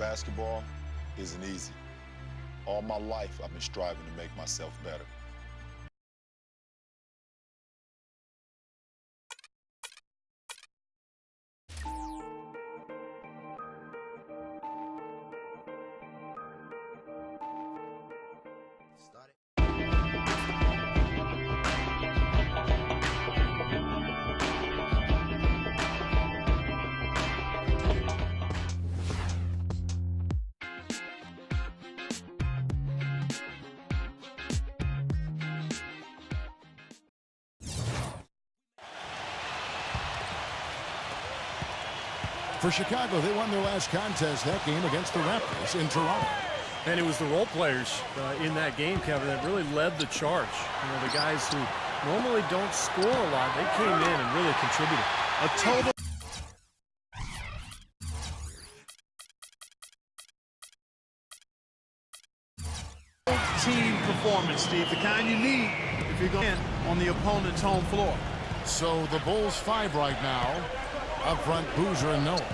basketball isn't easy. All my life, I've been striving to make myself better. For Chicago, they won their last contest that game against the Raptors in Toronto. And it was the role players in that game, Kevin, that really led the charge. You know, the guys who normally don't score a lot, they came in and really contributed. A total team performance, Steve, the kind you need if you're going on the opponent's home floor. So the Bulls 5 right now. Up front, Boozer and Noah.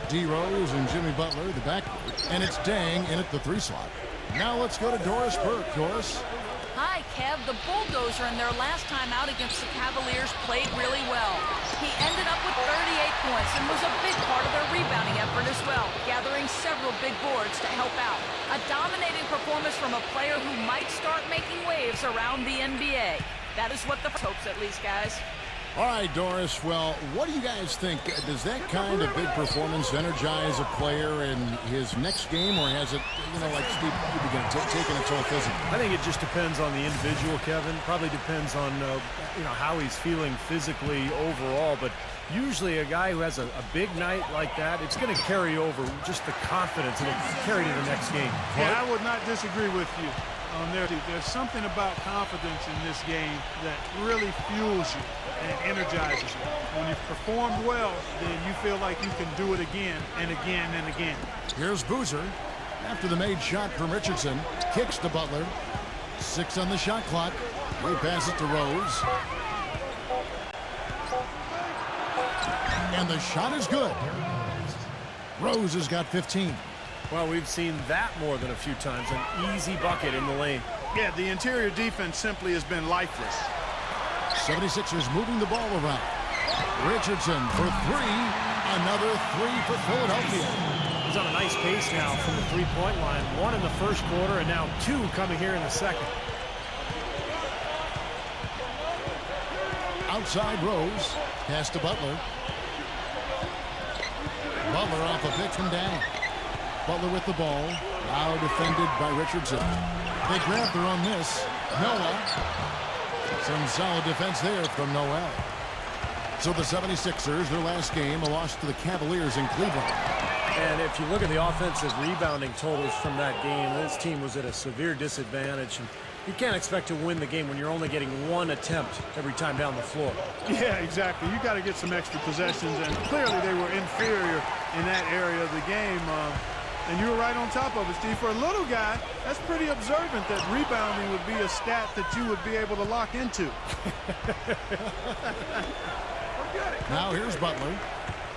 D. Rose and Jimmy Butler, the backcourt. And it's Dang in at the 3 slot. Now let's go to Doris Burke. Doris. Hi, Kev. The Bulldozer in their last time out against the Cavaliers played really well. He ended up with 38 points and was a big part of their rebounding effort as well, gathering several big boards to help out. A dominating performance from a player who might start making waves around the NBA. That is what the hopes, at least, guys. All right, Doris. Well, what do you guys think? Does that kind of big performance energize a player in his next game, or has it, you know, like Steve, you begin taking a toll physically? I think it just depends on the individual, Kevin. Probably depends on, you know, how he's feeling physically overall. But usually a guy who has a big night like that, it's going to carry over just the confidence. It'll carry to the next game. Yeah, I would not disagree with you on there. There's something about confidence in this game that really fuels you and energizes you. When you've performed well, then you feel like you can do it again and again and again. Here's Boozer. After the made shot from Richardson, kicks to Butler. 6 on the shot clock. He passes to Rose. And the shot is good. Rose has got 15. Well, we've seen that more than a few times. An easy bucket in the lane. Yeah, the interior defense simply has been lifeless. 76ers moving the ball around. Richardson for 3. Another 3 for Philadelphia. He's on a nice pace now from the three-point line. 1 in the first quarter and now 2 coming here in the second. Outside Rose. Pass to Butler. Butler off a pick from down. Butler with the ball. Now defended by Richardson. They grab their own miss. Noah. Some solid defense there from Noel. So the 76ers, their last game, a loss to the Cavaliers in Cleveland. And if you look at the offensive rebounding totals from that game, this team was at a severe disadvantage. And you can't expect to win the game when you're only getting 1 attempt every time down the floor. Yeah, exactly. You got to get some extra possessions, and clearly they were inferior in that area of the game. And you were right on top of it, Steve. For a little guy, that's pretty observant that rebounding would be a stat that you would be able to lock into. Now here's Butler.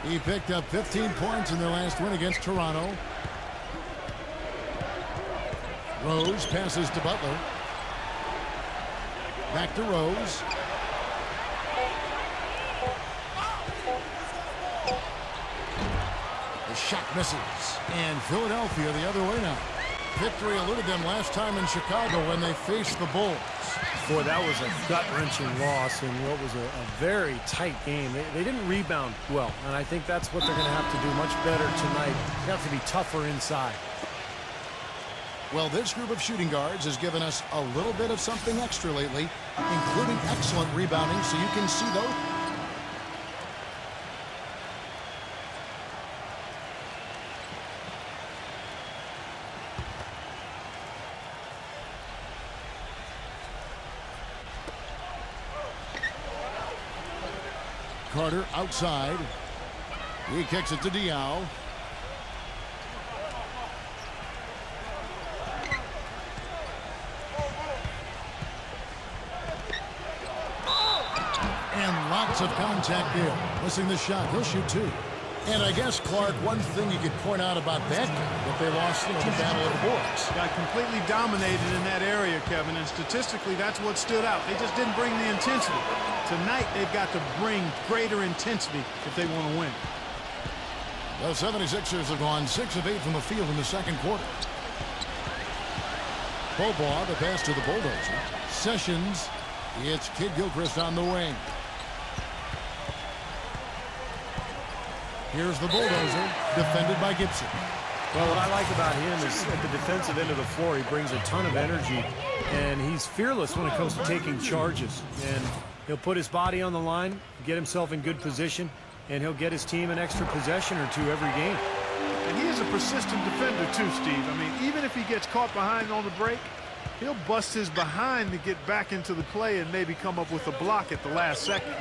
He picked up 15 points in their last win against Toronto. Rose passes to Butler. Back to Rose. The shot misses. And Philadelphia the other way now. Victory eluded them last time in Chicago when they faced the Bulls. Boy, that was a gut-wrenching loss in what was a very tight game. They didn't rebound well, and I think that's what they're going to have to do much better tonight. They have to be tougher inside. Well, this group of shooting guards has given us a little bit of something extra lately, including excellent rebounding, so you can see those. Carter outside. He kicks it to Diaw. And lots of contact there. Missing the shot. He'll shoot 2. And I guess, Clark, one thing you could point out about that game, that they lost, the battle of the boards. Got completely dominated in that area, Kevin, and statistically that's what stood out. They just didn't bring the intensity. Tonight they've got to bring greater intensity if they want to win. The 76ers have gone 6 of 8 from the field in the second quarter. Bobois, the pass to the bulldozer. Sessions, it's Kid Gilchrist on the wing. Here's the bulldozer, defended by Gibson. Well, what I like about him is at the defensive end of the floor, he brings a ton of energy, and he's fearless when it comes to taking charges. And he'll put his body on the line, get himself in good position, and he'll get his team an extra possession or two every game. And he is a persistent defender too, Steve. I mean, even if he gets caught behind on the break, he'll bust his behind to get back into the play and maybe come up with a block at the last second.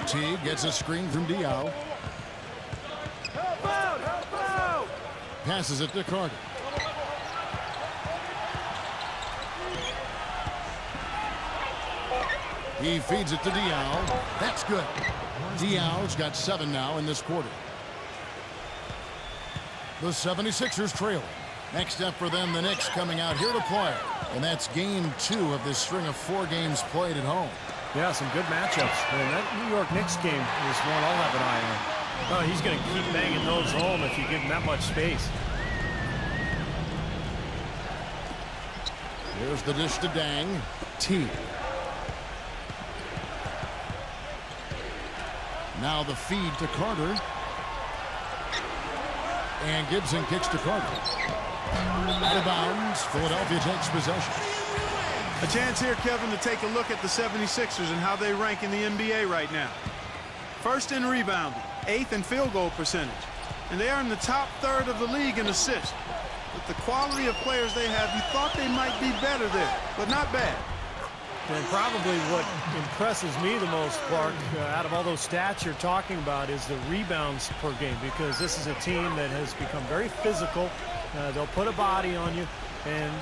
Teague gets a screen from Diaw. Passes it to Carter. He feeds it to Diaw. That's good. Diaw's got 7 now in this quarter. The 76ers trailing. Next up for them, the Knicks coming out here to play. And that's game 2 of this string of 4 games played at home. Yeah, some good matchups. And that New York Knicks game is one I'll have an eye on. Oh, he's going to keep banging those home if you give him that much space. Here's the dish to Dang. T. Now the feed to Carter. And Gibson kicks to Carter. Out of bounds. Philadelphia takes possession. A chance here, Kevin, to take a look at the 76ers and how they rank in the NBA right now. First in rebounding, 8th in field goal percentage. And they are in the top third of the league in assists. With the quality of players they have, you thought they might be better there, but not bad. And probably what impresses me the most, Clark, out of all those stats you're talking about is the rebounds per game, because this is a team that has become very physical. They'll put a body on you, and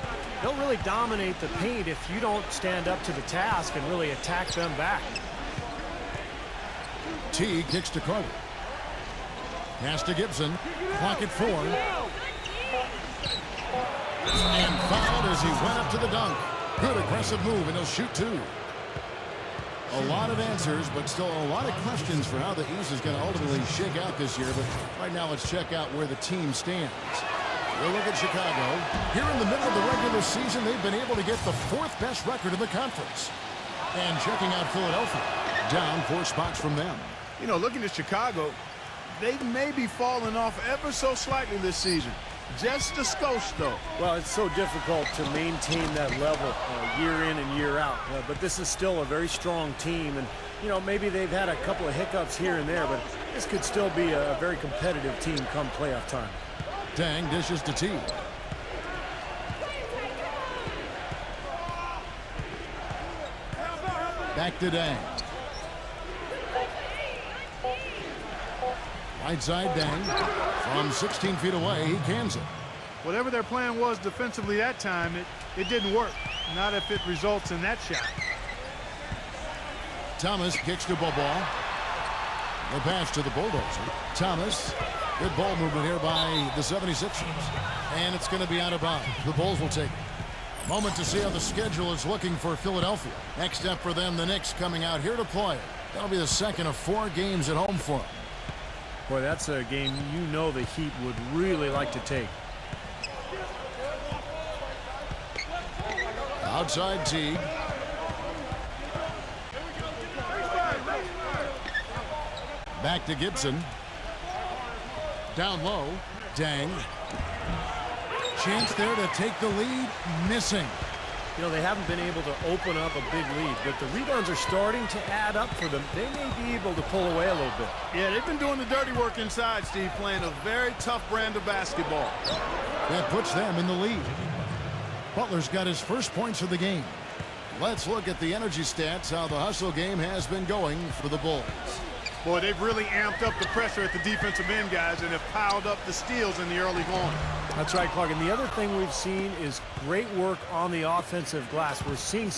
they'll really dominate the paint if you don't stand up to the task and really attack them back. T kicks to Carter. Pass to Gibson. Clock at 4. And fouled as he went up to the dunk. Good aggressive move, and he'll shoot 2. A lot of answers, but still a lot of questions for how the East is going to ultimately shake out this year. But right now, let's check out where the team stands. We'll look at Chicago. Here in the middle of the regular season, they've been able to get the 4th best record in the conference. And checking out Philadelphia, down 4 spots from them. You know, looking at Chicago, they may be falling off ever so slightly this season. Just a skosh, though. Well, it's so difficult to maintain that level year in and year out. But this is still a very strong team. And, maybe they've had a couple of hiccups here and there, but this could still be a very competitive team come playoff time. Dang dishes to T. Back to Dang. Right side Dang. From 16 feet away, he cans it. Whatever their plan was defensively that time, it didn't work. Not if it results in that shot. Thomas kicks to Bobois. The pass to the bulldozer. Thomas. Good ball movement here by the 76ers. And it's going to be out of bounds. The Bulls will take it. Moment to see how the schedule is looking for Philadelphia. Next up for them, the Knicks coming out here to play. That'll be the second of 4 games at home for them. Boy, that's a game the Heat would really like to take. Outside Teague. Back to Gibson. Down low. Dang. Chance there to take the lead. Missing. They haven't been able to open up a big lead, but the rebounds are starting to add up for them. They may be able to pull away a little bit. Yeah, they've been doing the dirty work inside, Steve, playing a very tough brand of basketball. That puts them in the lead. Butler's got his first points of the game. Let's look at the energy stats, how the hustle game has been going for the Bulls. Boy, they've really amped up the pressure at the defensive end, guys, and have piled up the steals in the early going. That's right, Clark. And the other thing we've seen is great work on the offensive glass. We're seeing